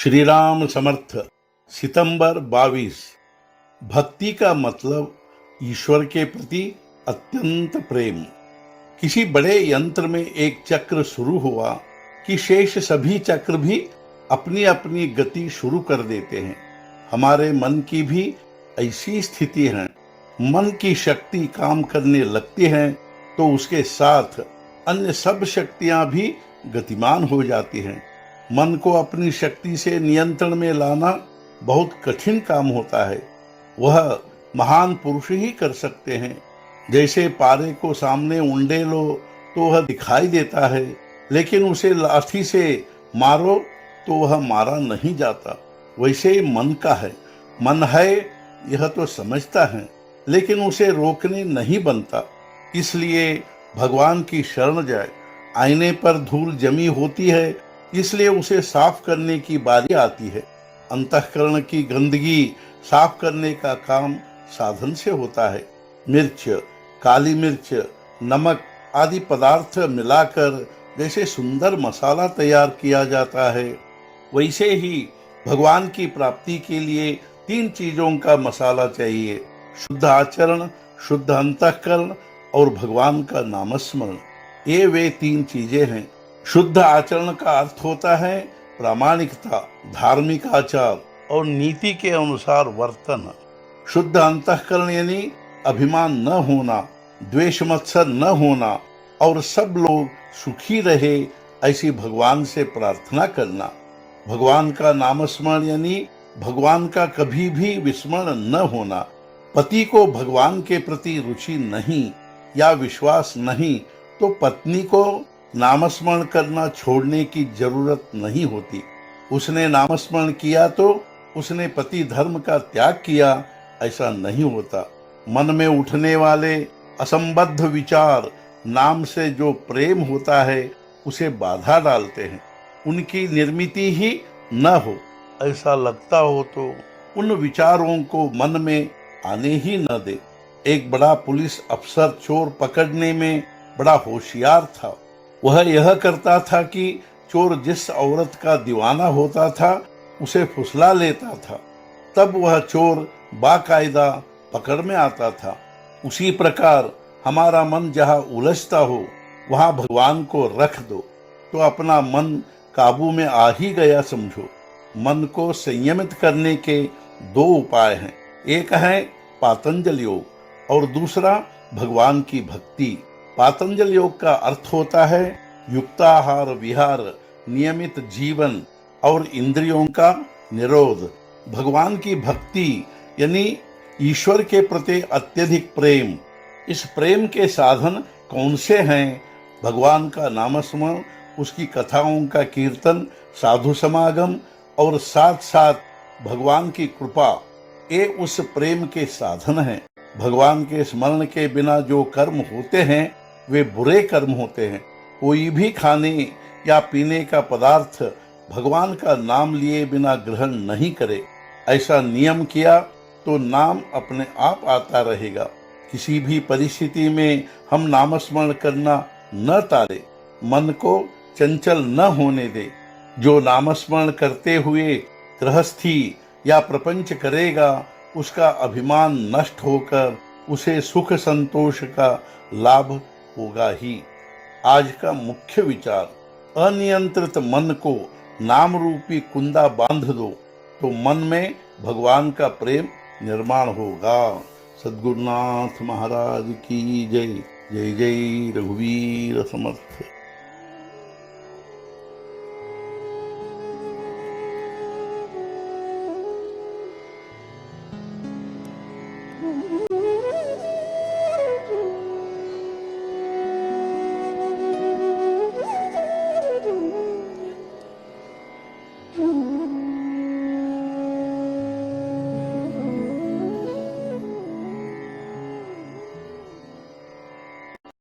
श्री राम समर्थ। सितंबर 22। भक्ति का मतलब ईश्वर के प्रति अत्यंत प्रेम। किसी बड़े यंत्र में एक चक्र शुरू हुआ कि शेष सभी चक्र भी अपनी अपनी गति शुरू कर देते हैं। हमारे मन की भी ऐसी स्थिति है। मन की शक्ति काम करने लगती है तो उसके साथ अन्य सब शक्तियां भी गतिमान हो जाती हैं। मन को अपनी शक्ति से नियंत्रण में लाना बहुत कठिन काम होता है। वह महान पुरुष ही कर सकते हैं। जैसे पारे को सामने उंडेलो तो वह दिखाई देता है, लेकिन उसे लाठी से मारो तो वह मारा नहीं जाता। वैसे ही मन का है। मन है यह तो समझता है, लेकिन उसे रोकने नहीं बनता। इसलिए भगवान की शरण जाए। आईने पर धूल जमी होती है, इसलिए उसे साफ करने की बारी आती है। अंतःकरण की गंदगी साफ करने का काम साधन से होता है। मिर्च, काली मिर्च, नमक आदि पदार्थ मिलाकर जैसे सुंदर मसाला तैयार किया जाता है, वैसे ही भगवान की प्राप्ति के लिए 3 चीजों का मसाला चाहिए: शुद्ध आचरण, शुद्ध अंतःकरण और भगवान का नामस्मरण। ये वे 3 चीजें हैं। शुद्ध आचरण का अर्थ होता है प्रामाणिकता, धार्मिक आचार और नीति के अनुसार वर्तन। शुद्ध अंतःकरण यानी अभिमान न होना, द्वेष मत्सर न होना और सब लोग सुखी रहे ऐसी भगवान से प्रार्थना करना। भगवान का नामस्मरण यानी भगवान का कभी भी विस्मरण न होना। पति को भगवान के प्रति रुचि नहीं या विश्वास नहीं तो पत्नी को नामस्मरण करना छोड़ने की जरूरत नहीं होती। उसने नामस्मरण किया तो उसने पति धर्म का त्याग किया, ऐसा नहीं होता। मन में उठने वाले असंबद्ध विचार नाम से जो प्रेम होता है उसे बाधा डालते हैं। उनकी निर्मिति ही न हो ऐसा लगता हो तो उन विचारों को मन में आने ही न दे। एक बड़ा पुलिस अफसर चोर पकड़ने में बड़ा होशियार था। वह यह करता था कि चोर जिस औरत का दीवाना होता था उसे फुसला लेता था, तब वह चोर बाकायदा पकड़ में आता था। उसी प्रकार हमारा मन जहाँ उलझता हो वहाँ भगवान को रख दो तो अपना मन काबू में आ ही गया समझो। मन को संयमित करने के 2 उपाय हैं। एक है पातंजल योग और दूसरा भगवान की भक्ति। पातंजल योग का अर्थ होता है युक्ताहार विहार, नियमित जीवन और इंद्रियों का निरोध। भगवान की भक्ति यानी ईश्वर के प्रति अत्यधिक प्रेम। इस प्रेम के साधन कौन से हैं? भगवान का नामस्मरण, उसकी कथाओं का कीर्तन, साधु समागम और साथ साथ भगवान की कृपा, ये उस प्रेम के साधन हैं। भगवान के स्मरण के बिना जो कर्म होते हैं वे बुरे कर्म होते हैं। कोई भी खाने या पीने का पदार्थ भगवान का नाम लिए बिना ग्रहण नहीं करे। ऐसा नियम किया तो नाम अपने आप आता रहेगा। किसी भी परिस्थिति में हम नामस्मरण करना न टाले, मन को चंचल न होने दे। जो नामस्मरण करते हुए गृहस्थी या प्रपंच करेगा उसका अभिमान नष्ट होकर उसे सुख संतोष का लाभ होगा ही। आज का मुख्य विचार: अनियंत्रित मन को नाम रूपी कुंदा बांध दो तो मन में भगवान का प्रेम निर्माण होगा। सद्गुरुनाथ महाराज की जय। जय जय रघुवीर समर्थ।